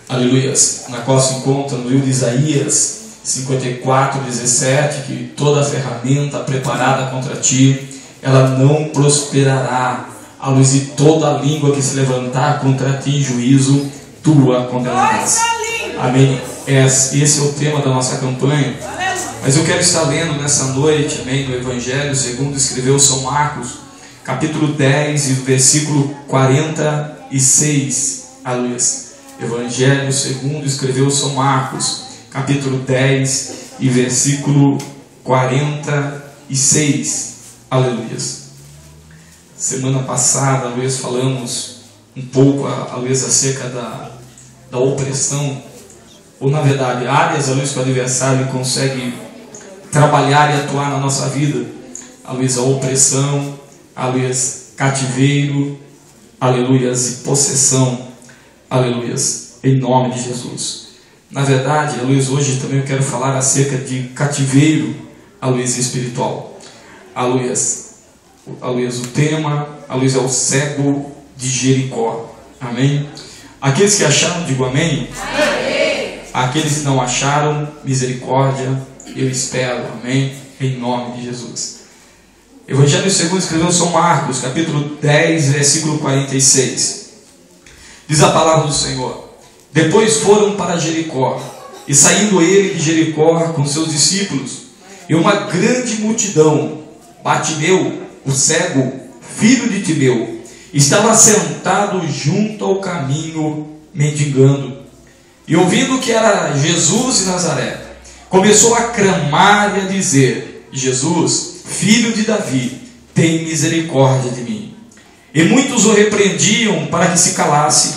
aleluias, na qual se encontra no livro de Isaías 54:17, que toda ferramenta preparada contra ti, ela não prosperará, a luz, de toda língua que se levantar contra ti em juízo, tu a condenarás. Amém. Esse é o tema da nossa campanha. Mas eu quero estar lendo nessa noite, amém, no Evangelho segundo escreveu São Marcos, capítulo 10 e versículo 46. Aleluia. Evangelho segundo escreveu São Marcos, capítulo 10 e versículo 46. Aleluia. Semana passada, aleluia, falamos um pouco, aleluia, acerca da opressão, ou na verdade, áreas, aleluia, que o adversário consegue trabalhar e atuar na nossa vida. Aleluia, a opressão, aleluia, cativeiro, aleluia, e possessão, aleluia, em nome de Jesus. Na verdade, aleluia, hoje também eu quero falar acerca de cativeiro, aleluia, espiritual. Aleluia, aleluia, o tema, aleluia, é o cego de Jericó. Amém? Aqueles que acharam, digo amém. Amém. Aqueles que não acharam, misericórdia, eu espero, amém, em nome de Jesus. Evangelho segundo escreveu São Marcos, capítulo 10, versículo 46. Diz a palavra do Senhor: depois foram para Jericó, e saindo ele de Jericó com seus discípulos, e uma grande multidão, Bartimeu, o cego, filho de Timeu, estava sentado junto ao caminho, mendigando. E ouvindo que era Jesus de Nazaré, começou a clamar e a dizer: Jesus, filho de Davi, tem misericórdia de mim. E muitos o repreendiam para que se calasse,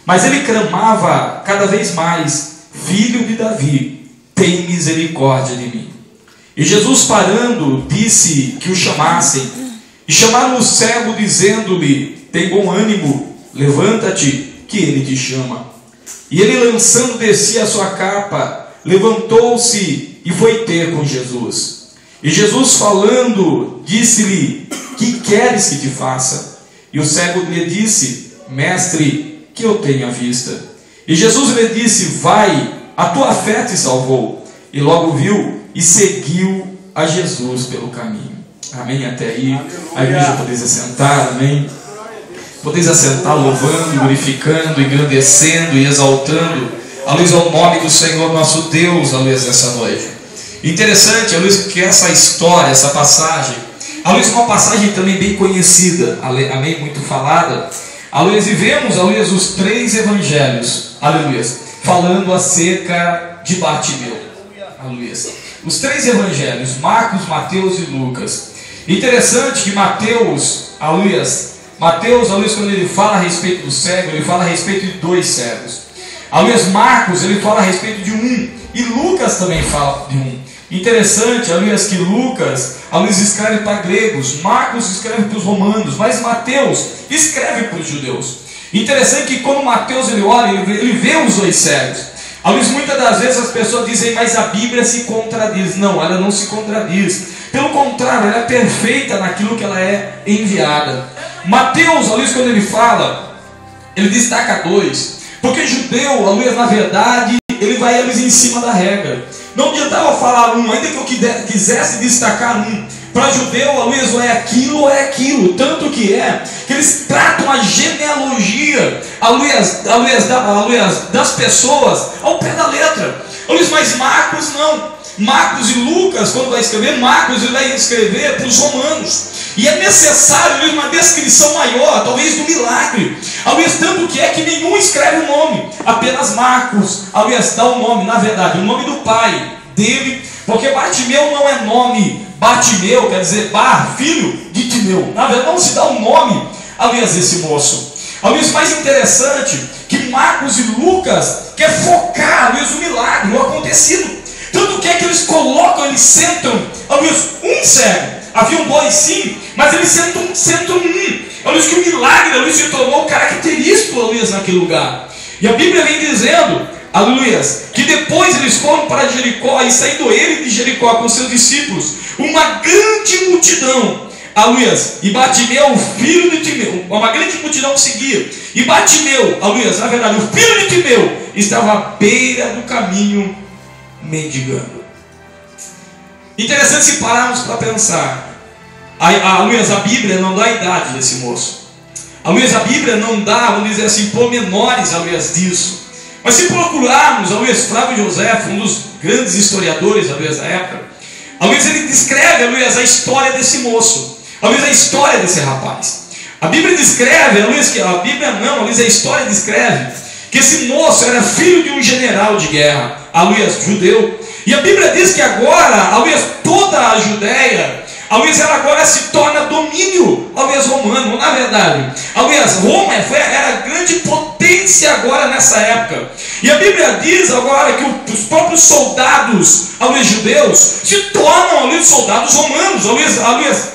mas ele clamava cada vez mais: Filho de Davi, tem misericórdia de mim. E Jesus, parando, disse que o chamassem. E chamaram o cego, dizendo-lhe: tem bom ânimo, levanta-te, que ele te chama. E ele, lançando de si a sua capa, levantou-se e foi ter com Jesus. E Jesus, falando, disse-lhe: que queres que te faça? E o cego lhe disse: Mestre, que eu tenha vista. E Jesus lhe disse: vai, a tua fé te salvou. E logo viu e seguiu a Jesus pelo caminho. Amém? Até aí, a igreja podeis assentar, amém? Podeis assentar louvando, glorificando, engrandecendo e exaltando a luz ao nome do Senhor nosso Deus, a luz dessa noite. Interessante, a luz que essa história, essa passagem, a luz é uma passagem também bem conhecida, amém, muito falada. Aleluia, e vemos, aleluia, os três evangelhos, aleluia, falando acerca de Bartimeu, aleluia. Os três evangelhos, Marcos, Mateus e Lucas. Interessante que Mateus, aleluia, quando ele fala a respeito do cego, ele fala a respeito de dois cegos. Aleluia, Marcos, ele fala a respeito de um, e Lucas também fala de um. Interessante, aleluia, que Lucas, aleluia, escreve para gregos, Marcos escreve para os romanos, mas Mateus escreve para os judeus. Interessante que quando Mateus ele olha, ele vê os dois cegos. Aleluia, muitas das vezes as pessoas dizem: mas a Bíblia se contradiz. Não, ela não se contradiz. Pelo contrário, ela é perfeita naquilo que ela é enviada. Mateus, aleluia, quando ele fala, ele destaca dois. Porque judeu, aleluia, na verdade, ele vai eles em cima da regra. Não adiantava falar um, ainda que eu quisesse destacar um. Para judeu, aleluia, ou é aquilo ou é aquilo. Tanto que eles tratam a genealogia, aleluia, das pessoas ao pé da letra. Aleluia, mas Marcos não. Marcos e Lucas, quando vai escrever, Marcos ele vai escrever para os romanos. E é necessário uma descrição maior, talvez do milagre. Aleluia, tanto que nenhum escreve o nome, apenas Marcos, aleluia, dá o nome, na verdade, o nome do pai dele, porque Bartimeu não é nome. Bartimeu quer dizer Bar, filho de Timeu. Na verdade, não se dá o nome, aleluia, desse moço. Aleluia, mais interessante que Marcos e Lucas quer focar, aleluia, o milagre, o acontecido. Tanto que eles colocam, eles sentam, aleluia, um cego. Haviam dois sim, mas eles sentam um. Aleluia, que o milagre, aleluia, se tornou característico, aleluia, naquele lugar. E a Bíblia vem dizendo, aleluia, que depois eles foram para Jericó, e saindo ele de Jericó com seus discípulos, uma grande multidão, aleluias, e Bartimeu, o filho de Timeu, uma grande multidão que seguia, e Bartimeu, aleluias, na verdade, o filho de Timeu, estava à beira do caminho mendigando. Interessante se pararmos para pensar. Aleluias, a Bíblia não dá a idade desse moço. Aleluias, a Bíblia não dá, vamos dizer assim, pormenores, aleluias, disso. Mas se procurarmos, aleluias, Flávio José, um dos grandes historiadores, aleluias, da época, aleluias, ele descreve, aleluias, a história desse moço, aleluias, a história desse rapaz. A Bíblia descreve, aleluias, que a Bíblia não, aleluias, a história descreve que esse moço era filho de um general de guerra, aleluias, judeu. E a Bíblia diz que agora, aleluias, toda a Judéia, aleluias, ela agora se torna domínio, aleluias, romano. Na verdade, aleluias, Roma era a grande potência agora nessa época. E a Bíblia diz agora que os próprios soldados, aleluias, judeus, se tornam, aleluias, soldados romanos, aleluias,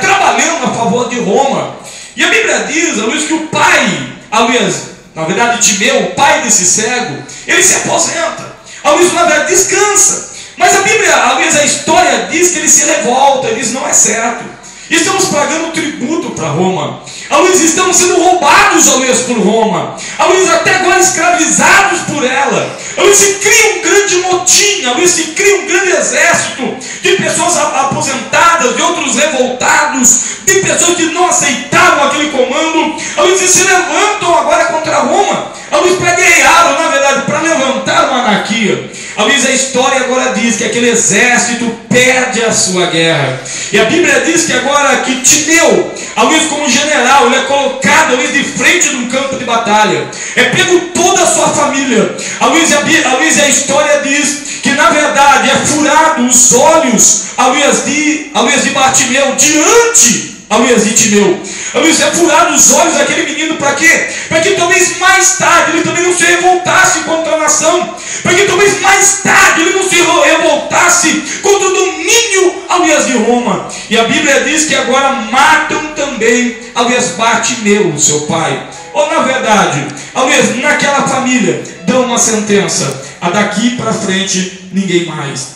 trabalhando a favor de Roma. E a Bíblia diz, aleluias, que o pai, aleluias, na verdade Timeu, o pai desse cego, ele se aposenta, aleluias, na verdade descansa. Mas a Bíblia, aleluias, a história diz que ele se revolta, ele diz, não é certo. Estamos pagando tributo para Roma. Aleluia, estamos sendo roubados, aleluia, por Roma. Aleluia, até agora escravizados por ela. Aleluia, se cria um grande motim, aleluia, se cria um grande exército de pessoas aposentadas, de outros revoltados, de pessoas que não aceitavam aquele comando. Aleluia, se levantam agora contra Roma. Aleluia, para guerrear, na verdade, para levantar uma anarquia. Aleluia, a história agora diz que aquele exército perde a sua guerra. E a Bíblia diz que agora que Timeu, aleluia, como general, ele é colocado, aleluia, de frente de um campo de batalha. É pego toda a sua família. Aleluia, a história diz que na verdade é furado os olhos, aleluia, de Bartimeu diante, aleluia, de Timeu. Aleluia, é furado os olhos daquele menino para quê? Para que talvez mais tarde ele também não se revoltasse contra a nação. Para que talvez mais tarde ele não se revoltasse contra o domínio, aleluia, de Roma. E a Bíblia diz que agora matam também, aleluia, Bartimeu, seu pai. Ou na verdade, aleluia, naquela família dão uma sentença: a daqui para frente ninguém mais.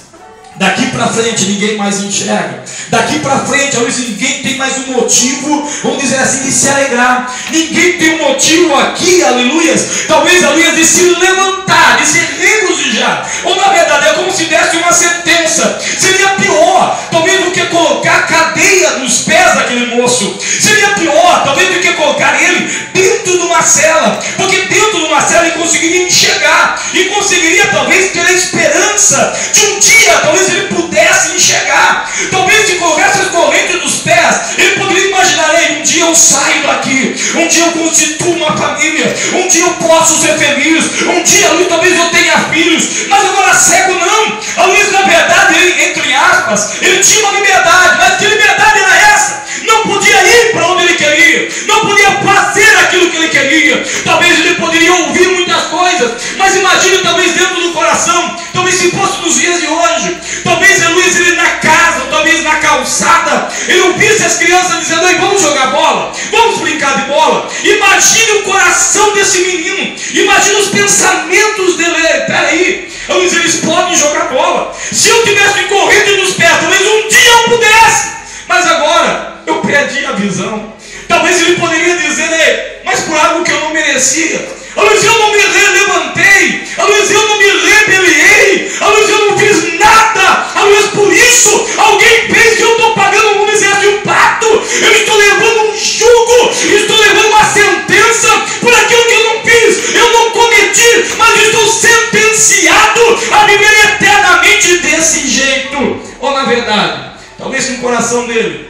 Daqui para frente ninguém mais enxerga. Daqui para frente, ninguém tem mais um motivo, vamos dizer assim, de se alegrar. Ninguém tem um motivo aqui, aleluia, talvez, aleluia, de se levantar, de se regozijar. Ou na verdade é como se desse uma sentença. Seria pior, talvez, do que colocar cadeia nos pés daquele moço. Seria pior, talvez, do que colocar ele dentro de uma cela. Porque dentro de uma cela ele conseguiria enxergar. E conseguiria talvez ter a esperança de um dia, talvez, ele pudesse enxergar. Talvez se colocasse as correntes dos pés, ele poderia imaginar: um dia eu saio daqui, um dia eu constituo uma família, um dia eu posso ser feliz, um dia talvez eu tenha filhos. Mas agora cego não. A Luiz, na verdade, ele, entre aspas, ele tinha uma liberdade. Mas que liberdade era essa? Não podia ir para onde ele queria, não podia fazer aquilo que ele queria. Talvez ele poderia ouvir muitas coisas, mas imagine talvez dentro do coração, talvez se fosse nos dias de hoje, talvez Luiz, ele na casa, talvez na calçada, ele ouvisse as crianças dizendo: "Ei, vamos jogar bola, vamos brincar de bola." Imagine o coração desse menino, imagine os pensamentos dele. Peraí, Luiz, eles podem jogar bola. Se eu tivesse corrido nos pés, talvez um dia eu pudesse, mas agora eu perdi a visão. Talvez ele poderia dizer: "Ei, mas por algo que eu não merecia, Luiz, eu não me levantei, Luiz, eu não me rebelei, Luiz, eu não fiz nada, Luiz, por isso alguém pensa que eu estou pagando, vamos dizer assim, um pato. Eu estou levando um jugo, estou levando uma sentença por aquilo que eu não fiz, eu não cometi, mas estou sentenciado a viver eternamente desse jeito." Ou na verdade, talvez no coração dele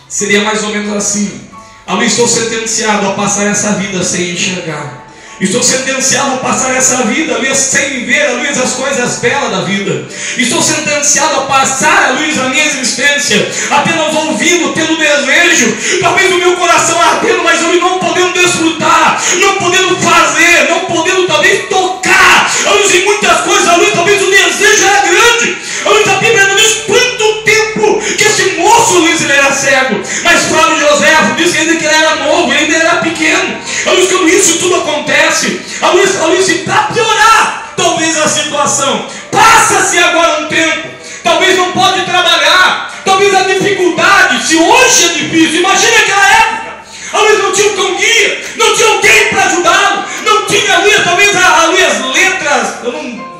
seria mais ou menos assim: "Luiz, estou sentenciado a passar essa vida sem enxergar. Estou sentenciado a passar essa vida, Luiz, sem ver, Luiz, as coisas belas da vida. Estou sentenciado a passar, Luiz, a minha existência apenas ouvindo, tendo desejo, talvez o meu coração ardendo, mas eu não podendo desfrutar, não podendo fazer, não podendo talvez tocar, Luiz, em muitas coisas, Luiz, talvez o desejo era grande." Luiz, a Bíblia não diz quanto tempo que esse moço, Luiz, ele era cego, mas Flávio José diz ainda que ele era novo, ele ainda era pequeno. Luiz, quando isso tudo acontece, Luiz, para piorar talvez a situação, passa-se agora um tempo, talvez não pode trabalhar, talvez a dificuldade, se hoje precipício. Imagina aquela época. A Luiz não tinha um cão-guia, não tinha alguém para ajudá-lo, não tinha a Luiz, talvez a Luiz letras, eu não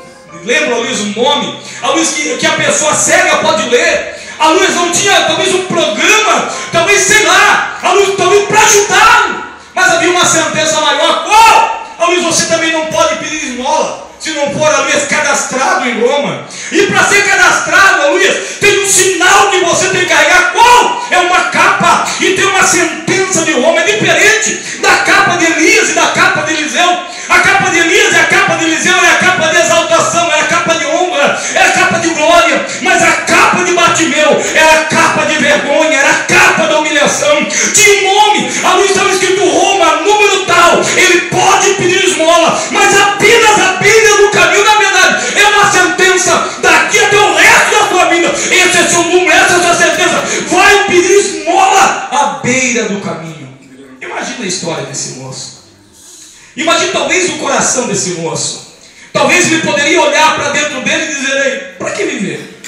lembro a Luiz o nome, a Luiz que a pessoa cega pode ler. A Luiz não tinha talvez um programa, talvez sei lá, a Luiz talvez para ajudá-lo. Mas havia uma sentença maior. Qual? A Luiz, você também não pode pedir esmola se não for, a Luiz, cadastrado em Roma. E para ser cadastrado, a Luiz, tem um sinal que você tem que carregar. Qual? É uma capa. E tem uma sentença de Roma. É diferente da capa de Elias e da capa de Eliseu. A capa de Elias e a capa de Eliseu é a capa de exaltação, é a capa de honra, é a capa de glória. Mas a capa de Bartimeu era a capa de vergonha, era a capa da humilhação. Tinha um nome, a Luiz estava escrito Roma, número tal. Ele pode pedir esmola, mas apenas a beira do caminho. Na verdade, é uma sentença daqui até o resto da sua vida. Esse é seu número, essa é a sua sentença. Vai pedir esmola à beira do caminho. Imagina a história desse moço. Imagine talvez o coração desse moço. Talvez ele poderia olhar para dentro dele e dizer: ei, para que viver?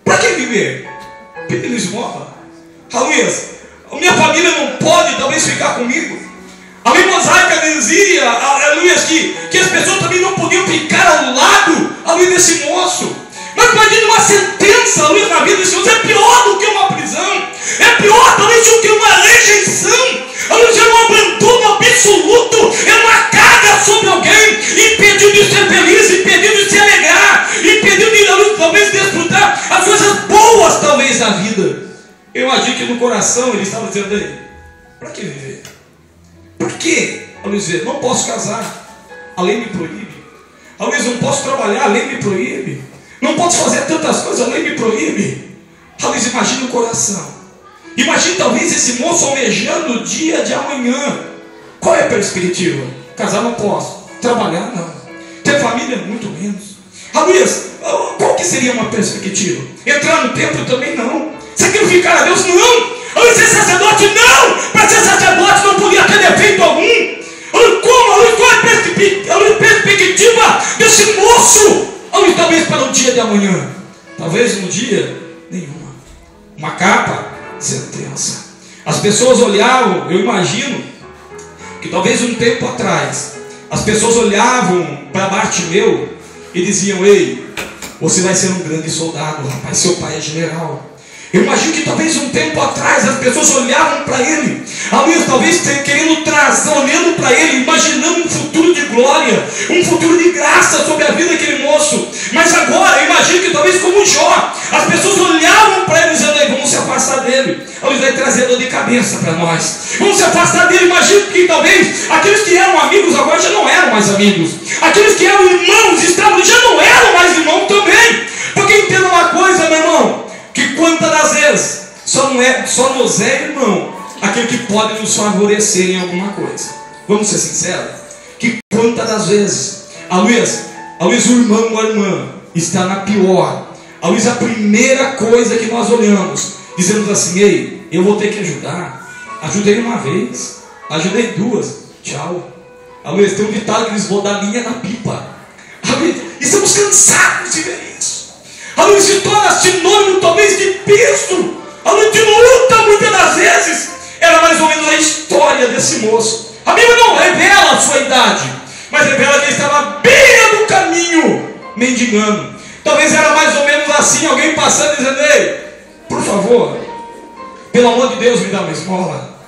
Para que viver? Pedindo esmola. Luiz, a minha família não pode talvez ficar comigo. A lei mosaica dizia, Luiz, que as pessoas também não podiam ficar ao lado, Luiz, desse moço. Mas imagine uma sentença, Luiz, na vida desse moço. É pior do que uma prisão. É pior talvez do que uma rejeição. Luiz, é um abandono absoluto. É uma carga sobre alguém, impedindo de ser feliz, impedindo de se alegrar, impedindo de talvez desfrutar as coisas boas talvez da vida. Eu imagino que no coração ele estava dizendo: aí, para que viver? Por quê? Luiz, não posso casar, a lei me proíbe. Luiz, não posso trabalhar, a lei me proíbe. Não posso fazer tantas coisas, a lei me proíbe. Luiz, imagine o coração. Imagine talvez esse moço almejando o dia de amanhã. Qual é a perspectiva? Casar não posso, trabalhar não, ter família muito menos. Luiz, qual que seria uma perspectiva? Entrar no templo também não. Sacrificar a Deus não. Luiz, ser sacerdote não. Para ser sacerdote não podia ter defeito algum. Como? Qual é a perspectiva desse moço? Talvez para o dia de amanhã, talvez no dia nenhuma. Uma capa, sentença. As pessoas olhavam, eu imagino que talvez um tempo atrás as pessoas olhavam para Bartimeu e diziam: ei, você vai ser um grande soldado, rapaz, seu pai é general. Eu imagino que talvez um tempo atrás as pessoas olhavam para ele, talvez querendo trazer, olhando para ele, imaginando um futuro de glória, um futuro de graça sobre a vida daquele moço. Mas agora, eu imagino que talvez como Jó, as pessoas olhavam para ele dizendo: vamos se afastar dele, ele vai trazer dor de cabeça para nós, vamos se afastar dele. Imagino que talvez aqueles que eram amigos agora já não eram mais amigos, aqueles que eram irmãos já não eram mais irmãos também. Porque entenda uma coisa, meu irmão, que quantas das vezes só nos é irmão aquele que pode nos favorecer em alguma coisa. Vamos ser sinceros? Que quantas das vezes Luiz, o irmão ou a irmã está na pior. Luiz, a primeira coisa que nós olhamos, dizemos assim: ei, eu vou ter que ajudar. Ajudei uma vez, ajudei duas, tchau. Luiz, tem um ditado que eles vão dar linha na pipa. E estamos cansados de ver isso. Luiz, se torna sinônimo talvez de peso, de luta muitas das vezes. Era mais ou menos a história desse moço. A Bíblia não revela a sua idade, mas revela que ele estava à beira do caminho, mendigando. Talvez era mais ou menos assim, alguém passando dizendo: ei, por favor, pelo amor de Deus, me dá uma esmola.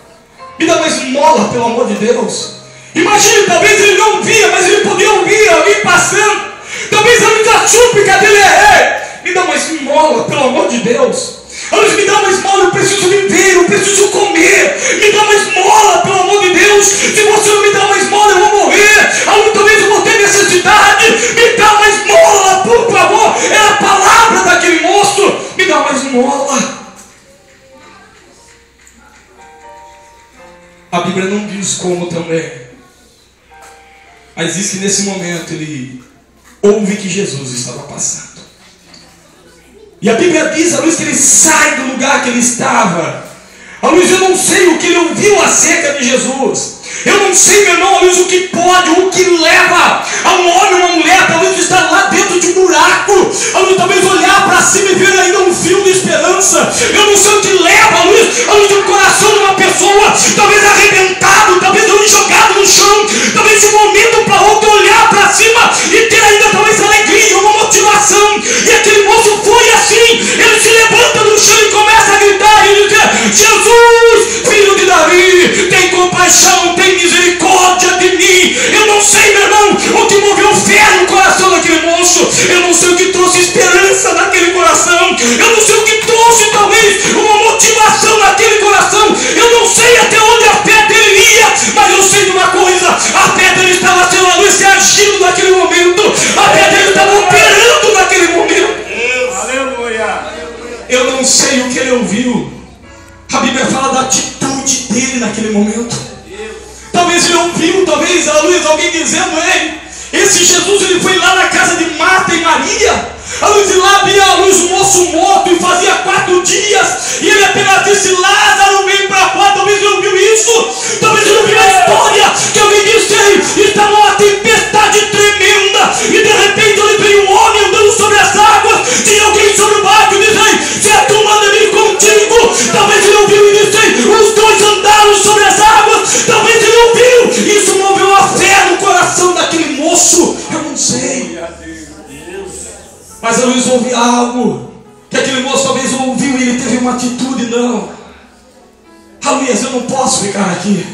Me dá uma esmola, pelo amor de Deus. Imagine, talvez ele não via, mas ele podia ouvir alguém passando. Talvez a única súplica dele é: ei, me dá uma esmola, pelo amor de Deus. Me dá uma esmola, eu preciso viver, eu preciso comer. Me dá uma esmola, pelo amor de Deus. Se você não me dá uma esmola, eu vou morrer. Talvez eu vou ter necessidade. Me dá uma esmola, por favor. É a palavra daquele moço. Me dá uma esmola. A Bíblia não diz como também, mas diz que nesse momento ele ouve que Jesus estava passando. E a Bíblia diz, Luiz, que ele sai do lugar que ele estava. Luiz, eu não sei o que ele ouviu acerca de Jesus. Eu não sei, meu irmão, Luiz, o que pode, o que leva a um homem ou uma mulher, talvez estar lá dentro de um buraco, Luiz, talvez olhar para cima e ver ainda um fio de esperança. Eu não sei o que leva, Luiz, alguém dizendo, ei, esse Jesus, ele foi lá na casa de Marta e Maria, a luz de lá havia a luz, um moço morto, e fazia 4 dias, e ele apenas disse, Lázaro, vem para fora. Talvez ele ouviu isso, talvez ele ouviu a história, que alguém disse, ei, estava uma tempestade tremenda, e de repente ele veio um homem andando sobre as águas, tinha alguém sobre o barco, e disse, ei, se a tua manda vir contigo. Talvez ele ouviu e disse, ei, os dois andaram sobre as águas, talvez ele ouviu, isso moveu a fé no coração daquele moço, eu não sei. Mas a luz ouviu algo que aquele moço talvez ouviu e ele teve uma atitude, não. Aleluia, eu não posso ficar aqui.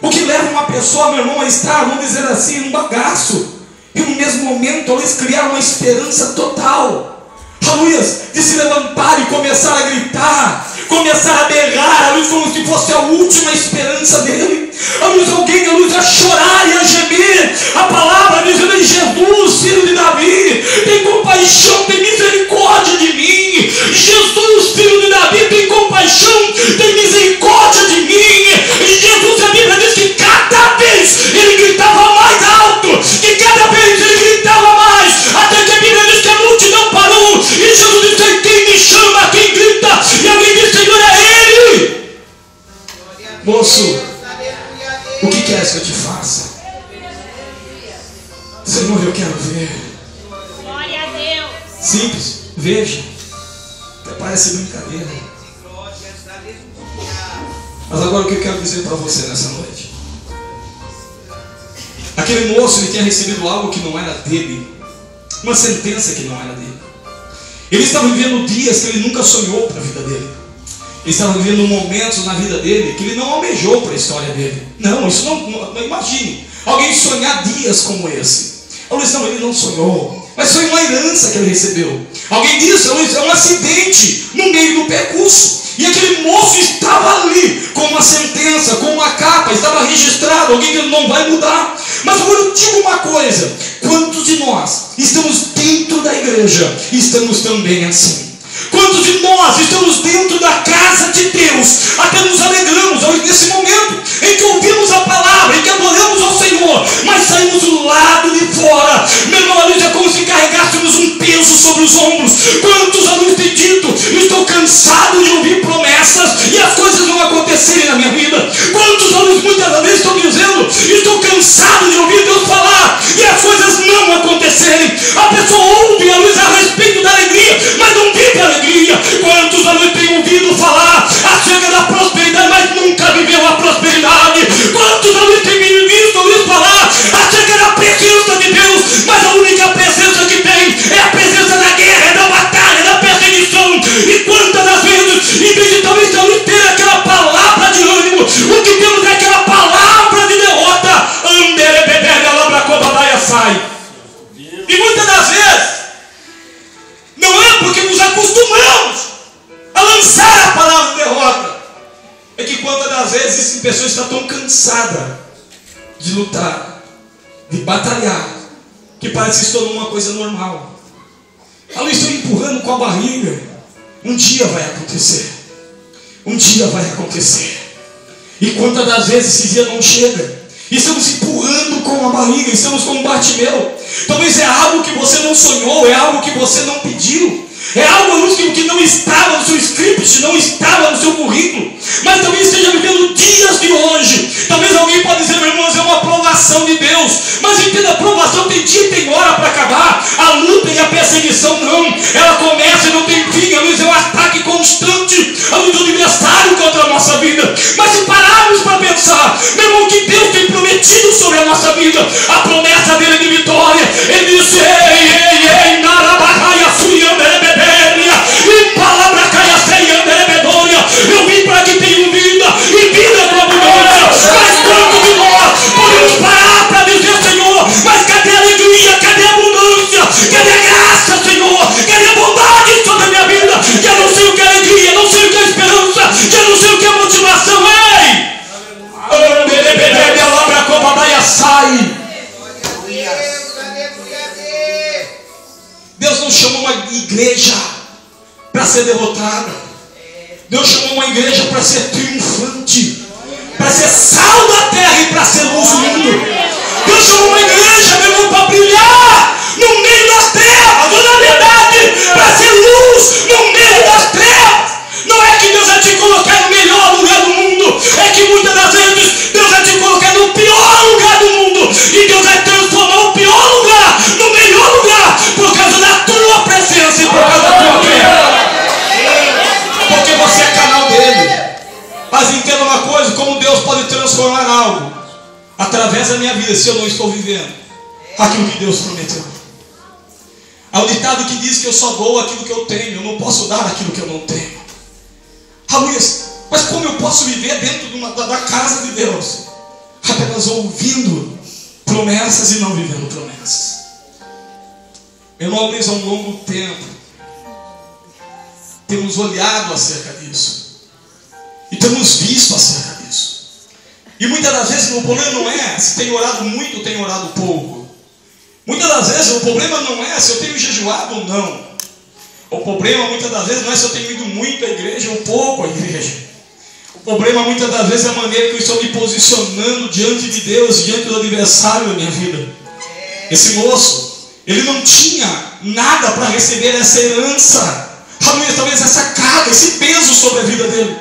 O que leva uma pessoa, meu irmão, a estar, vamos dizer assim, num bagaço, e no mesmo momento, eles criaram uma esperança total. Aleluia, de se levantar e começar a gritar, começar a berrar, a luz como se fosse a última esperança dele. A luz, alguém, a luz a chorar e a gemer. A palavra dizendo, Jesus, filho de Davi, tem compaixão, tem misericórdia de mim. Jesus, filho de Davi, tem compaixão, tem misericórdia de mim. E Jesus, a Bíblia diz que cada vez ele gritava mais alto, que cada vez ele gritava mais, até que a Bíblia diz que a multidão parou. E Jesus disse, quem me chama, quem grita? E alguém disse, Senhor, é Ele. Moço, o que queres que eu te faça? Senhor, eu quero ver. Glória a Deus. Simples, veja. Até parece brincadeira. Mas agora o que eu quero dizer para você nessa noite? Aquele moço, ele tinha recebido algo que não era dele. Uma sentença que não era dele. Ele estava vivendo dias que ele nunca sonhou para a vida dele. Ele estava vivendo momentos na vida dele que ele não almejou para a história dele. Não, isso não imagine. Alguém sonhar dias como esse. Luiz, não, ele não sonhou. Mas foi uma herança que ele recebeu. Alguém disse, Luiz, é um acidente no meio do percurso. E aquele moço estava ali com uma sentença, com uma capa, estava registrado. Alguém disse, não vai mudar. Mas agora eu digo uma coisa: quantos de nós estamos dentro da igreja e estamos também assim? Quantos de nós estamos dentro da casa de Deus, até nos alegramos nesse momento em que ouvimos a palavra, em que adoramos ao Senhor, mas saímos do lado de fora, meu irmão, é como se carregássemos um peso sobre os ombros. Quantos alunos têm dito, estou cansado de ouvir promessas e as coisas não acontecerem na minha vida? Quantos alunos muitas vezes estão dizendo, estou cansado de ouvir Deus falar e as coisas não acontecerem? A pessoa ouve a luz a respeito da alegria, mas não vive a alegria. Quantos alunos têm ouvido falar acerca da prosperidade, mas nunca viveu a prosperidade? Quantos alunos têm visto ouvir falar acerca da presença de Deus, mas a única presença que tem é a presença da guerra, da batalha, da perseguição? E quantas das vezes, em vez de talvez ter aquela palavra de ânimo, o que temos é aquela palavra de derrota. Sai. E muitas das vezes não é porque nos acostumamos a lançar a palavra de derrota, é que quantas das vezes a pessoa está tão cansada de lutar, de batalhar, que parece que se tornou uma coisa normal. Ali estou empurrando com a barriga. Um dia vai acontecer. Um dia vai acontecer. E quantas das vezes esse dia não chega? Estamos empurrando com a barriga, estamos como Bartimeu. Talvez é algo que você não sonhou, é algo que você não pediu, é algo que não estava no seu script, não estava no seu currículo, mas talvez esteja vivendo dias de hoje. Talvez alguém pode dizer, meu irmão, é uma aprovação de Deus. Mas entenda, a aprovação tem dia e tem hora para acabar. A luta e a perseguição não, ela começa e não tem fim. A luz é um ataque constante, a luz do adversário contra a nossa vida. Mas se pararmos para pensar, meu irmão, que Deus tem prometido sobre a nossa vida, a promessa dele de vitória. Ele disse, ei, narabacaia, suiamberebeberia, e palavra caia, seiamberebedoria. Eu vim para que tenham vida, e vida com abundância. Mas quanto de nós podemos parar para dizer, Senhor, mas cadê a alegria, cadê a abundância, cadê a graça, Senhor, cadê a bondade sobre a minha vida? Que eu não sei o que é alegria, não sei o que é esperança, que eu não sei o que é motivação. Ei! Sai! Deus não chamou uma igreja para ser derrotada. Deus chamou uma igreja para ser triunfante, para ser sal da terra e para ser luz do mundo. da minha vida se eu não estou vivendo aquilo que Deus prometeu. Há um ditado que diz que eu só dou aquilo que eu tenho, eu não posso dar aquilo que eu não tenho. Aleluia. Mas como eu posso viver dentro da casa de Deus? Apenas ouvindo promessas e não vivendo promessas. Meu irmão, há um longo tempo temos olhado acerca disso e temos visto acerca disso. E muitas das vezes o problema não é se tem orado muito ou tem orado pouco. Muitas das vezes o problema não é se eu tenho jejuado ou não. O problema muitas das vezes não é se eu tenho ido muito à igreja ou pouco à igreja. O problema muitas das vezes é a maneira que eu estou me posicionando diante de Deus, diante do adversário da minha vida. Esse moço, ele não tinha nada para receber essa herança. Talvez essa carga, esse peso sobre a vida dele.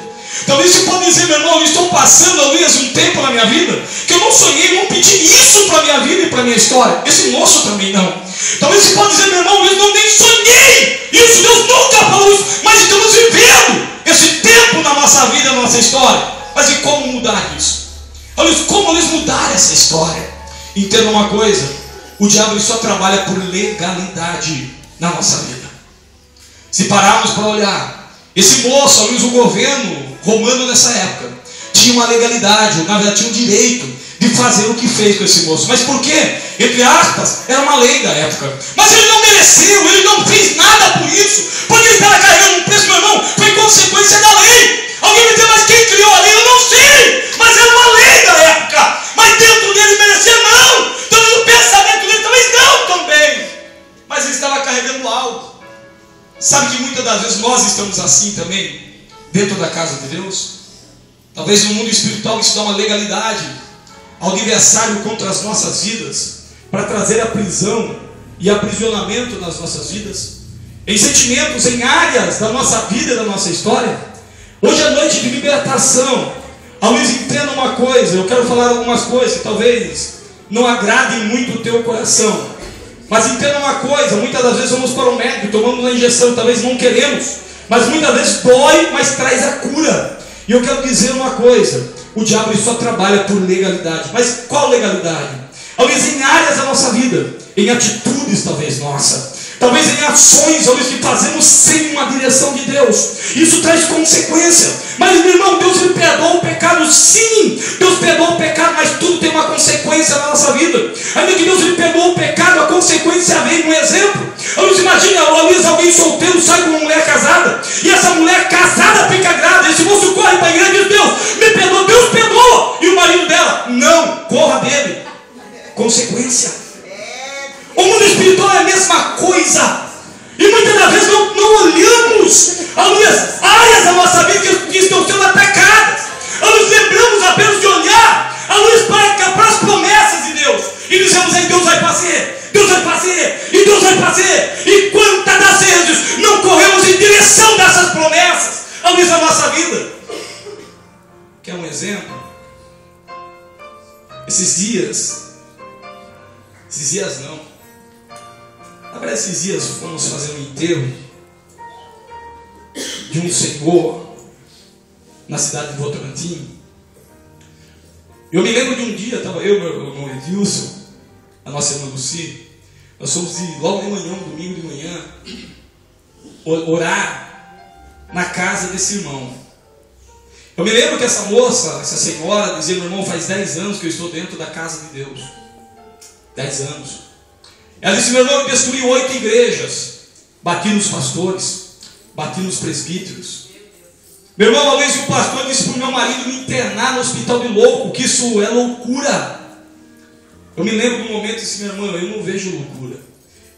Talvez você pode dizer, meu irmão, eu estou passando um tempo na minha vida que eu não sonhei, não pedi isso para a minha vida e para a minha história. Esse moço também não. Talvez você pode dizer, meu irmão, eu não nem sonhei isso, Deus nunca falou isso, mas estamos vivendo esse tempo na nossa vida, na nossa história. Mas e como mudar isso? Como eles mudar essa história? Entenda uma coisa, o diabo só trabalha por legalidade na nossa vida. Se pararmos para olhar, esse moço, o governo romano nessa época tinha uma legalidade, na verdade tinha um direito de fazer o que fez com esse moço. Mas por quê? Entre aspas, era uma lei da época. Mas ele não mereceu, ele não fez nada por isso. Porque ele estava carregando um preço, meu irmão, foi consequência da lei. Alguém me diz, mas quem criou a lei? Eu não sei, mas era uma lei da época. Mas dentro dele merecia? Não. Então no pensamento dele talvez não também. Mas ele estava carregando algo. Sabe que muitas das vezes nós estamos assim também, dentro da casa de Deus? Talvez no mundo espiritual isso dá uma legalidade ao adversário contra as nossas vidas, para trazer a prisão e aprisionamento nas nossas vidas, em sentimentos, em áreas da nossa vida e da nossa história. Hoje é noite de libertação. Talvez entenda uma coisa, eu quero falar algumas coisas que talvez não agradem muito o teu coração. Mas entenda uma coisa, muitas das vezes vamos para o médico, tomamos a injeção, talvez não queremos, mas muitas vezes dói, mas traz a cura. E eu quero dizer uma coisa, o diabo só trabalha por legalidade. Mas qual legalidade? Talvez em áreas da nossa vida, em atitudes talvez nossa, talvez em ações que fazemos sem uma direção de Deus. Isso traz consequência. Mas meu irmão, Deus ele perdoa o pecado, sim, Deus perdoa o pecado, mas tudo tem uma consequência na nossa vida. Ainda que Deus ele perdoa o pecado, a consequência vem. Um exemplo, imagina, alguém solteiro sai com uma mulher casada, e essa mulher casada fica grávida, esse moço corre para a igreja e diz, Deus me perdoa, Deus perdoa, e o marido dela, não, corra dele. Consequência. O mundo espiritual é a mesma coisa. E muitas das vezes não olhamos áreas da nossa vida que estão sendo atacadas. Nós lembramos apenas de olhar para as promessas de Deus. E dizemos, Deus vai fazer, Deus vai fazer, e Deus vai fazer. E quantas das vezes não corremos em direção dessas promessas da nossa vida? Quer um exemplo? Esses dias não. Na verdade, esses dias fomos fazer um enterro de um senhor na cidade de Votorantim. Eu me lembro de um dia, estava eu e meu irmão Edilson, a nossa irmã Lucy, nós fomos logo de manhã, um domingo de manhã, orar na casa desse irmão. Eu me lembro que essa moça, essa senhora, dizia, meu irmão, faz 10 anos que eu estou dentro da casa de Deus. 10 anos. Ela disse, meu irmão, eu destruí 8 igrejas, bati nos pastores, bati nos presbíteros. Meu irmão, uma vez o pastor disse para o meu marido me internar no hospital de louco, que isso é loucura. Eu me lembro do momento e disse, meu irmão, eu não vejo loucura.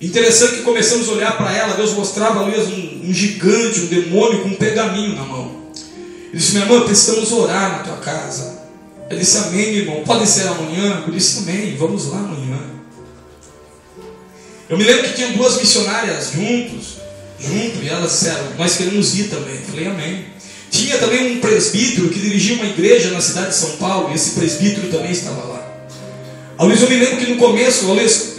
Interessante que começamos a olhar para ela, Deus mostrava um gigante, um demônio com um pergaminho na mão. Ele disse, meu irmão, precisamos orar na tua casa. Ele disse, amém, meu irmão, pode ser amanhã? Eu disse, amém, vamos lá amanhã. Eu me lembro que tinha 2 missionárias junto, e elas disseram, nós queremos ir também. Eu falei, amém. Tinha também um presbítero que dirigia uma igreja na cidade de São Paulo, e esse presbítero também estava lá. Eu me lembro que no começo,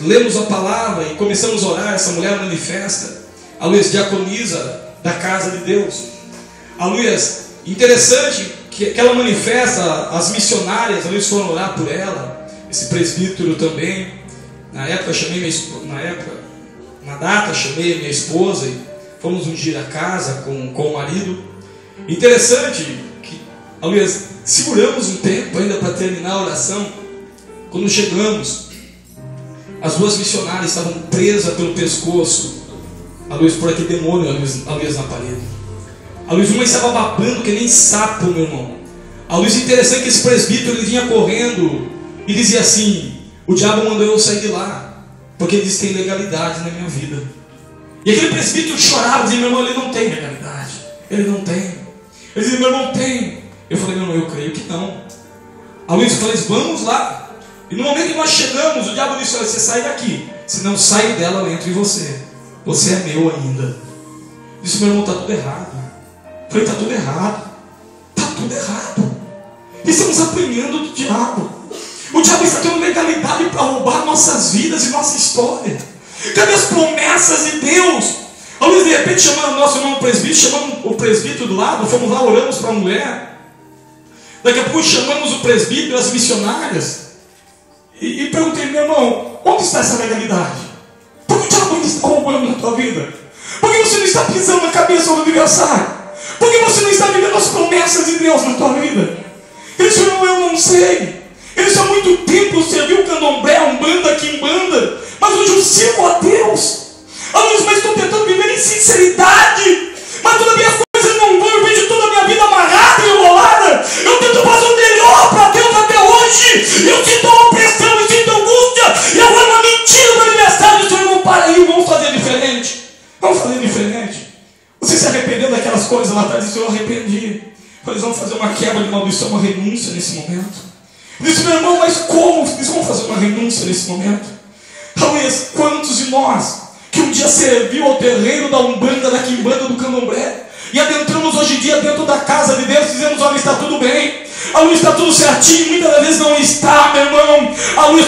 lemos a palavra e começamos a orar, essa mulher manifesta, diaconiza da casa de Deus. Interessante que ela manifesta, as missionárias foram orar por ela, esse presbítero também. Na época chamei na data chamei a minha esposa e fomos ungir a casa com o marido. Interessante que, aliás, seguramos um tempo ainda para terminar a oração. Quando chegamos, as duas missionárias estavam presas pelo pescoço, por aquele demônio, na parede. Uma estava babando que nem sapo, meu irmão. Interessante que esse presbítero ele vinha correndo e dizia assim: o diabo mandou eu sair de lá, porque ele disse que tem legalidade na minha vida. E aquele presbítero chorava, dizia: meu irmão, ele não tem legalidade. Ele não tem. Ele dizia: meu irmão, tem. Eu falei: meu irmão, eu creio que não. Eu falei: vamos lá. E no momento que nós chegamos, o diabo disse: olha, você sai daqui. Se não sai dela, eu entro em você. Você é meu ainda. Eu disse: meu irmão, está tudo errado. Eu falei: está tudo errado. Está tudo errado. Estamos apanhando do diabo. O diabo está tendo legalidade para roubar nossas vidas e nossa história. Cadê as promessas de Deus? De repente chamando nosso irmão presbítero, chamamos o presbítero do lado, fomos lá, oramos para a mulher. Daqui a pouco chamamos o presbítero e as missionárias. E perguntei: meu irmão, onde está essa legalidade? Por que o diabo ainda está roubando na tua vida? Por que você não está pisando na cabeça do adversário? Por que você não está vivendo as promessas de Deus na tua vida? Ele disse: eu não sei. Ele disse: há muito tempo eu servi o candomblé, umbanda, quimbanda, mas hoje eu sirvo a Deus. Mas estou tentando viver em sinceridade, mas todavia as coisas não vão. Eu vejo toda a minha vida amarrada e enrolada. Eu tento fazer o melhor para Deus até hoje. Eu sinto opressão, eu sinto angústia. E agora uma mentira no aniversário do Senhor. Irmão, para aí, vamos fazer diferente. Vamos fazer diferente. Você se arrependeu daquelas coisas lá atrás? Disse: eu arrependi. Falei: vamos fazer uma quebra de maldição, uma renúncia nesse momento. Disse: meu irmão, mas como? Disse: vamos fazer uma renúncia nesse momento. Talvez quantos de nós que um dia serviu ao terreiro da umbanda, da quimbanda, do candomblé, e adentramos hoje em dia dentro da casa de Deus, dizemos: olha, está tudo bem, está tudo certinho. Muitas das vezes não está, meu irmão.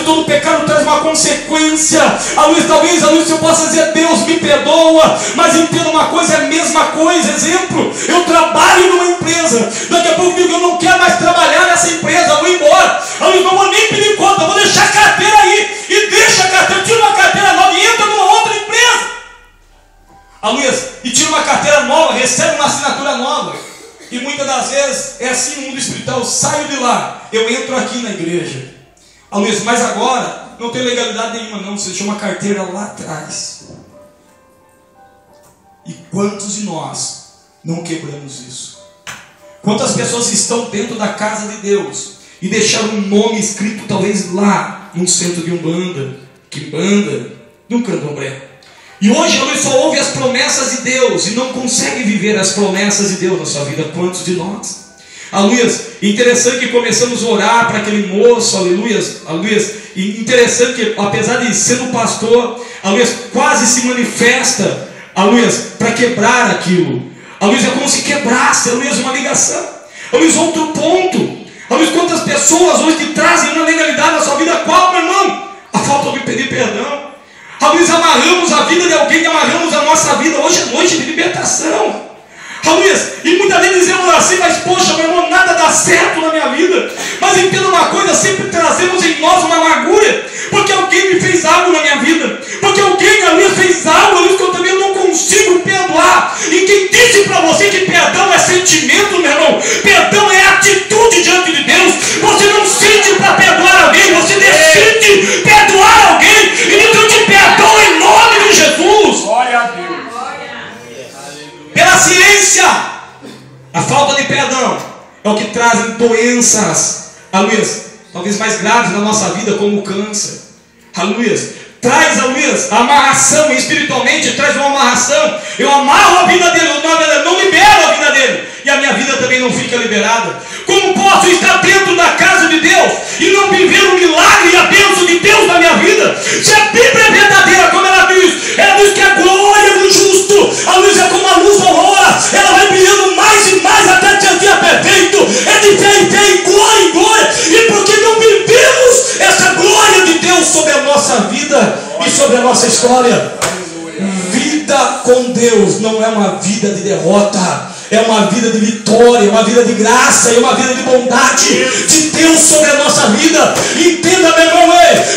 Todo pecado traz uma consequência. Talvez eu possa dizer: Deus me perdoa, mas entenda uma coisa, é a mesma coisa. Exemplo: eu trabalho numa empresa, daqui a pouco digo: eu não quero mais trabalhar nessa empresa, vou embora. Não vou nem pedir conta, vou deixar a carteira aí, e deixa a carteira, tira uma carteira nova e entra numa outra empresa. E tira uma carteira nova, recebe uma assinatura nova. E muitas das vezes é assim no mundo espiritual: eu saio de lá, eu entro aqui na igreja. Mas agora não tem legalidade nenhuma, não. Você deixou uma carteira lá atrás. E quantos de nós não quebramos isso? Quantas pessoas estão dentro da casa de Deus e deixaram um nome escrito talvez lá num centro de umbanda, quimbanda, num candomblé? E hoje ele só ouve as promessas de Deus e não consegue viver as promessas de Deus na sua vida. Quantos de nós? Interessante que começamos a orar para aquele moço, e interessante que, apesar de ser um pastor, quase se manifesta, para quebrar aquilo. É como se quebrasse, uma ligação. Outro ponto. Quantas pessoas hoje que trazem uma legalidade na sua vida? Qual, meu irmão? A falta de pedir perdão. Amarramos a vida de alguém, amarramos a nossa vida. Hoje é noite de libertação. E muitas vezes dizemos assim: mas poxa, meu irmão, nada dá certo na minha vida. Mas entenda uma coisa: sempre trazemos em nós uma amargura, porque alguém me fez algo na minha vida, porque alguém ali fez algo que eu também não consigo perdoar. E quem disse para você que perdão é sentimento, meu irmão? Perdão é atitude diante de Deus. Você não sente para perdoar alguém, você decide perdoar alguém. E eu te perdoo em nome de Jesus. Glória a Deus. Pela ciência, a falta de perdão é o que traz doenças, talvez mais graves na nossa vida, como o câncer. Traz, a amarração, espiritualmente traz uma amarração. Eu amarro a vida dele, eu não libero a vida dele, e a minha vida também não fica liberada. Como posso estar dentro da casa de Deus e não viver o milagre e a bênção de Deus na minha vida? Se a Bíblia é verdadeira, como ela diz que a glória do justo, a luz é como a luz da aurora, ela vai brilhando mais e mais até ser dia perfeito. É de fé em fé, em glória. E porque não vivemos essa glória de Deus sobre a nossa vida e sobre a nossa história? Vida com Deus não é uma vida de derrota, é uma vida de vitória, uma vida de graça e uma vida de bondade de Deus sobre a nossa vida. Entenda, meu irmão,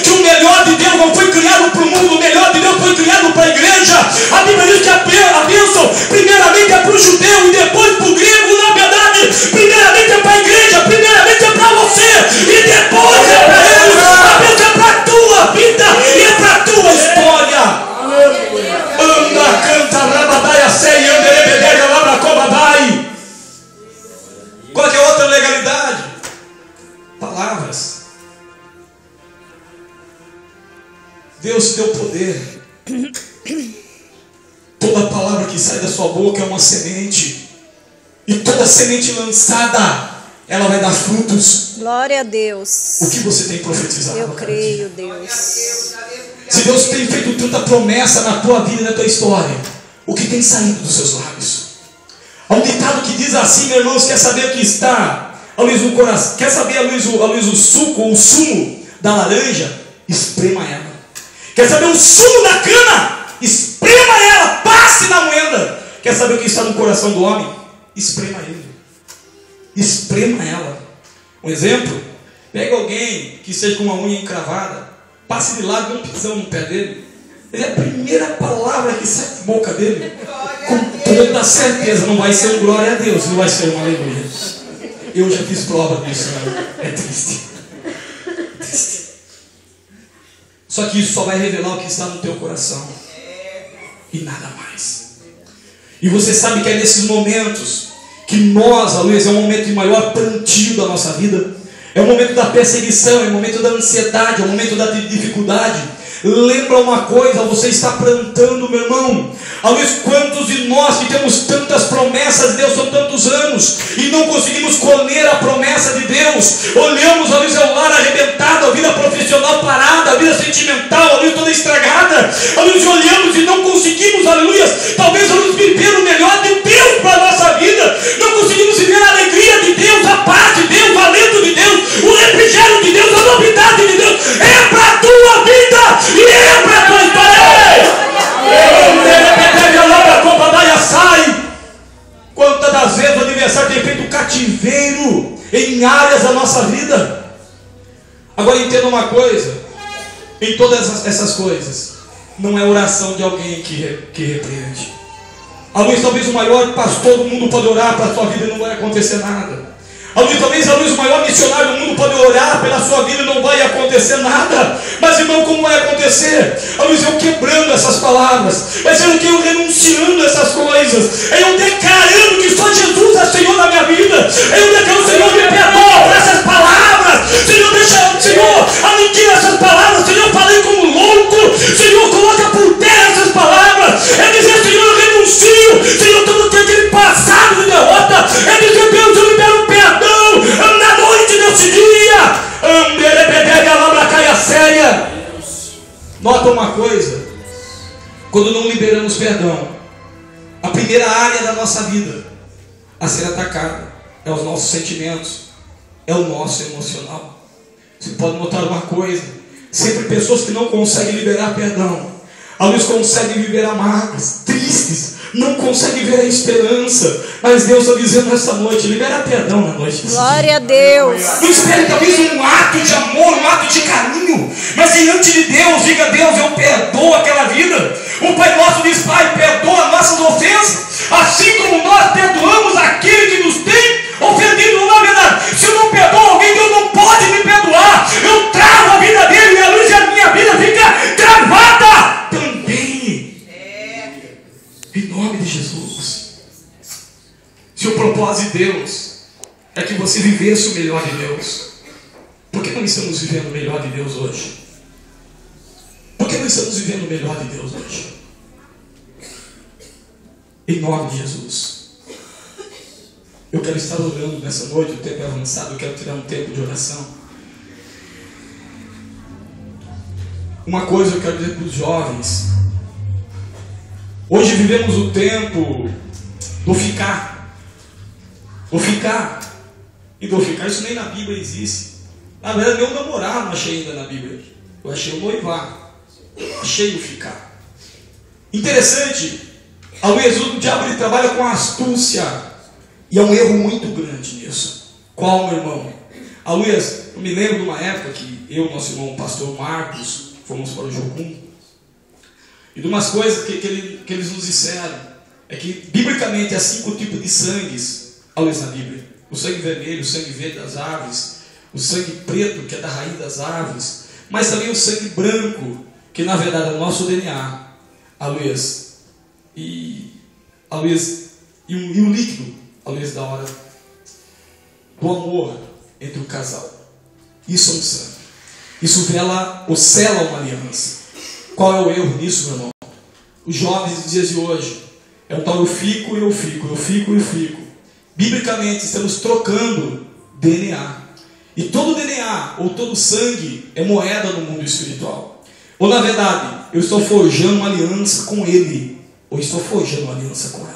que o melhor de Deus não foi criado para o mundo, o melhor de Deus foi criado para a igreja. A Bíblia diz que a bênção primeiramente é para o judeu e depois para o grego. Na verdade, primeiramente é para a igreja, primeiramente é para você e depois é para eles. A bênção é para a tua vida e é para a tua história. Anda, canta, rabadai, assei, anderebedega, labracobadai. Qual que é outra legalidade? Palavras. Deus te deu poder. Toda palavra que sai da sua boca é uma semente. E toda semente lançada, ela vai dar frutos. Glória a Deus. O que você tem profetizado? Eu creio, Deus. Se Deus tem feito tanta promessa na tua vida e na tua história, o que tem saído dos seus lábios? Há um ditado que diz assim, meus irmãos, quer saber o que está à luz do coração? Quer saber a luz o suco, o sumo da laranja? Esprema ela. Quer saber o sumo da cana? Esprema ela, passe na moeda. Quer saber o que está no coração do homem? Esprema ele. Esprema ela. Um exemplo, pega alguém que seja com uma unha encravada, passe de lado e dê um pisão no pé dele. Ele é a primeira palavra que sai da boca dele. Com toda certeza não vai ser um glória a Deus, não vai ser uma aleluia. Eu já fiz prova disso, né? É triste. Triste. Só que isso só vai revelar o que está no teu coração. E nada mais. E você sabe que é nesses momentos que nós, Luiz, é um momento de maior plantio da nossa vida. É o momento da perseguição, é o momento da ansiedade, é o momento da dificuldade. Lembra uma coisa, você está plantando, meu irmão. Luiz, quantos de nós que temos tantas promessas de Deus, são tantos anos, e não conseguimos colher a promessa de Deus. Olhamos, Luiz, o lar arrebentado, a vida profissional parada, a vida sentimental, Luiz, toda estragada. Luiz, olhamos e não conseguimos, aleluia, talvez Luiz, viver o melhor de Deus para a nossa vida. Não conseguimos viver a alegria de Deus, a paz de Deus, o alento de Deus, o refrigério de Deus, a novidade de Deus. É para a tua vida e é para a tua história. Quantas das vezes o adversário tem feito cativeiro em áreas da nossa vida. Agora entenda uma coisa: em todas essas coisas, não é oração de alguém que repreende. Talvez o maior pastor do mundo pode orar para a sua vida e não vai acontecer nada. Talvez o maior missionário do mundo pode orar pela sua vida e não vai acontecer nada. Mas, irmão, como vai acontecer? Eu quebrando essas palavras, mas eu renunciando essas coisas, eu declarando que só Jesus é Senhor na minha vida. Eu declaro: Senhor, me perdoa por essas palavras. Senhor, aniquila essas palavras. Senhor, falei como louco. Senhor, coloca por terra essas palavras. É dizer: Senhor, eu renuncio. Senhor, todo aquele passado de derrota. É dizer: Deus, eu libero perdão na noite desse dia. Nota uma coisa: quando não liberamos perdão, a primeira área da nossa vida a ser atacada é os nossos sentimentos, é o nosso emocional. Você pode notar uma coisa: sempre pessoas que não conseguem liberar perdão, alguns conseguem viver amargas, tristes, não conseguem ver a esperança. Mas Deus está dizendo nessa noite: libera perdão na noite. Glória a Deus. Não espere talvez um ato de amor, um ato de carinho, mas diante de Deus, diga: Deus, eu perdoo aquela vida. O Pai Nosso diz: Pai, perdoa nossas ofensas, assim como nós perdoamos aquele que nos tem ofendido. Na verdade, se eu não perdoo alguém, Deus não pode me perdoar. Eu travo a vida dele e a luz da minha vida fica travada também. Em nome de Jesus. Se o propósito de Deus é que você vivesse o melhor de Deus, por que não estamos vivendo o melhor de Deus hoje? Por que não estamos vivendo o melhor de Deus hoje? Em nome de Jesus. Eu quero estar orando nessa noite, o tempo é avançado, eu quero tirar um tempo de oração. Uma coisa eu quero dizer para os jovens: hoje vivemos o tempo do ficar. Do ficar. E do ficar, isso nem na Bíblia existe. Na verdade, eu namorar não achei ainda na Bíblia. Eu achei o noivar. Eu não achei o ficar. Interessante, ao Jesus, o diabo ele trabalha com astúcia. E é um erro muito grande nisso. Qual, meu irmão? Luiz, eu me lembro de uma época que eu e nosso irmão pastor Marcos fomos para o Jocum. E de umas coisas que eles nos disseram é que, biblicamente, há 5 tipos de sangues, Luiz, na Bíblia. O sangue vermelho, o sangue verde das árvores, o sangue preto, que é da raiz das árvores, mas também o sangue branco, que na verdade é o nosso DNA, Luiz. E o líquido, Luiz, da hora do amor entre o casal. Isso é um sangue. Isso vela ou sela uma aliança. Qual é o erro nisso, meu irmão? Os jovens dos dias de hoje é um tal eu fico e eu fico, eu fico e eu fico. Biblicamente estamos trocando DNA. E todo DNA ou todo sangue é moeda no mundo espiritual. Ou na verdade, eu estou forjando uma aliança com ele, ou estou forjando uma aliança com ela.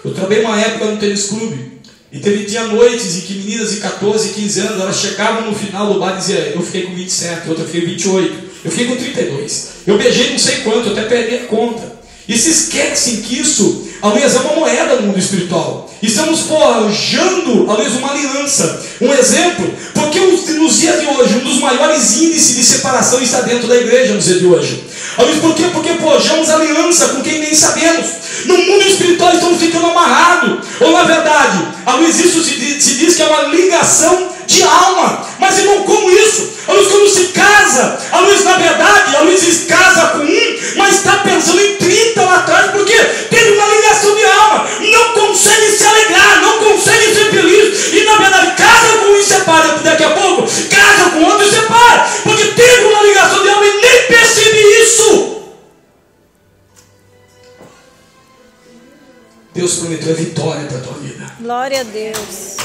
Eu trabalhei uma época no tênis clube. E teve dia noites em que meninas de 14, 15 anos, elas chegavam no final do bar e diziam, eu fiquei com 27, outra fiquei com 28, eu fiquei com 32. Eu beijei não sei quanto, eu até perdi a conta. E se esquecem que isso, Luiz, é uma moeda no mundo espiritual. Estamos forjando, Luiz, uma aliança. Um exemplo, porque nos dias de hoje, um dos maiores índices de separação está dentro da igreja nos dias de hoje. Luiz, por quê? Porque forjamos aliança com quem nem sabemos. No mundo espiritual estamos ficando amarrados. Ou na verdade, Luiz, isso se diz que é uma ligação de alma. Mas irmão, como isso? Luiz, quando se casa, Luiz, na verdade, Luiz se casa com um, mas está pensando em 30 lá atrás, porque teve uma ligação de alma. Não consegue se alegrar, não consegue ser feliz. E na verdade, casa com um e separa. Daqui a pouco, casa com outro e separa. Porque teve uma ligação de alma e nem percebe isso. Deus prometeu a vitória para a tua vida. Glória a Deus.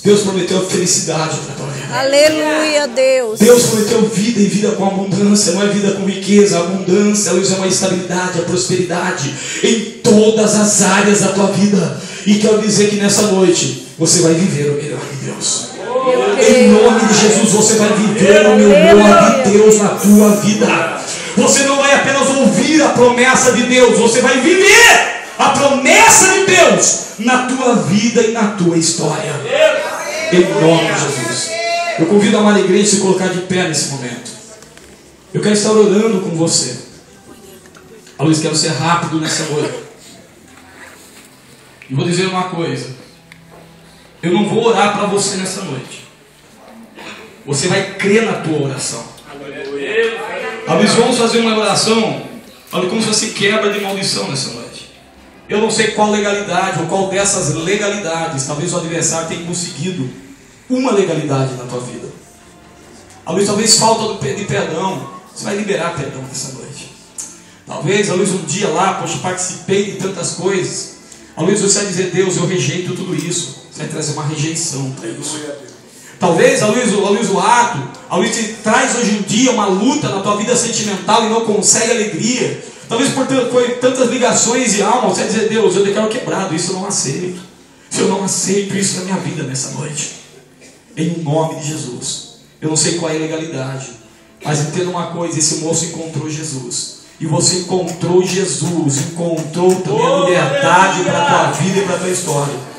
Deus prometeu a felicidade para a tua vida. Aleluia, Deus. Deus prometeu vida e vida com abundância. Não é vida com riqueza, a abundância, Deus, é uma estabilidade, a prosperidade em todas as áreas da tua vida. E quero dizer que nessa noite você vai viver o melhor de Deus. Em nome de Jesus você vai viver o melhor de Deus na tua vida. Você não vai apenas ouvir a promessa de Deus, você vai viver a promessa de Deus na tua vida e na tua história. Em nome de Jesus. Eu convido a amada igreja a se colocar de pé nesse momento. Eu quero estar orando com você. Luiz, quero ser rápido nessa noite. E vou dizer uma coisa. Eu não vou orar para você nessa noite. Você vai crer na tua oração. Luiz, vamos fazer uma oração. Olha como se fosse quebra de maldição nessa noite. Eu não sei qual legalidade ou qual dessas legalidades talvez o adversário tenha conseguido uma legalidade na tua vida. Luiz, talvez falta de perdão. Você vai liberar perdão nessa noite. Talvez, Luiz, um dia lá, poxa, participei de tantas coisas. Luiz, você vai dizer, Deus, eu rejeito tudo isso. Você vai trazer uma rejeição para isso. Talvez, Luiz, o ato, Luiz, te traz hoje em dia uma luta na tua vida sentimental e não consegue alegria. Talvez por tantas ligações de alma, você vai dizer, Deus, eu declaro quebrado, isso eu não aceito. Eu não aceito isso na minha vida nessa noite. Em nome de Jesus. Eu não sei qual é a legalidade, mas entenda uma coisa, esse moço encontrou Jesus. E você encontrou Jesus, encontrou também a liberdade para a tua vida e para a tua história.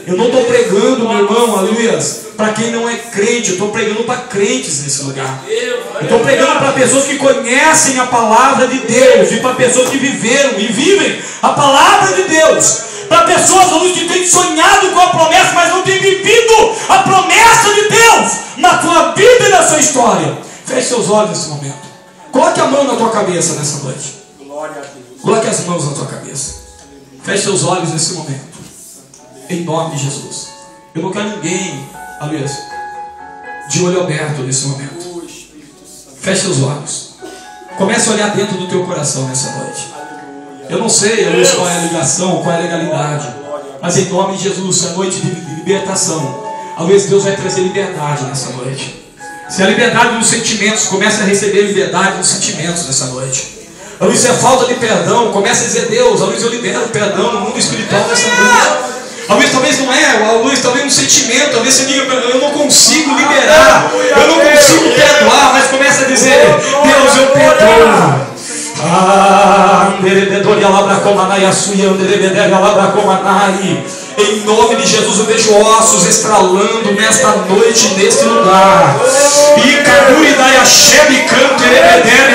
Eu não estou pregando, meu irmão, aleluia, para quem não é crente, eu estou pregando para crentes nesse lugar. Eu estou pregando para pessoas que conhecem a palavra de Deus, e para pessoas que viveram e vivem a palavra de Deus, para pessoas que têm sonhado com a promessa, mas não têm vivido a promessa de Deus na tua vida e na sua história. Feche seus olhos nesse momento. Coloque a mão na tua cabeça nessa noite. Coloque as mãos na tua cabeça. Feche seus olhos nesse momento. Em nome de Jesus. Eu não quero ninguém, aliás, de olho aberto nesse momento. Feche seus olhos. Comece a olhar dentro do teu coração nessa noite. Eu não sei, aliás, qual é a ligação, qual é a legalidade, mas em nome de Jesus, é noite de libertação. Aliás, Deus vai trazer liberdade nessa noite. Se a liberdade dos sentimentos, comece a receber liberdade dos sentimentos nessa noite. Aliás, se é falta de perdão, comece a dizer, Deus, aliás, eu libero perdão no mundo espiritual nessa noite. Talvez não é, Luiz, talvez um sentimento, talvez você diga, eu não consigo liberar, eu não consigo perdoar, mas começa a dizer, Deus, eu perdoo. Em nome de Jesus, eu vejo ossos estralando nesta noite, neste lugar. E Kaburi Dayasheb canto, Erebedere,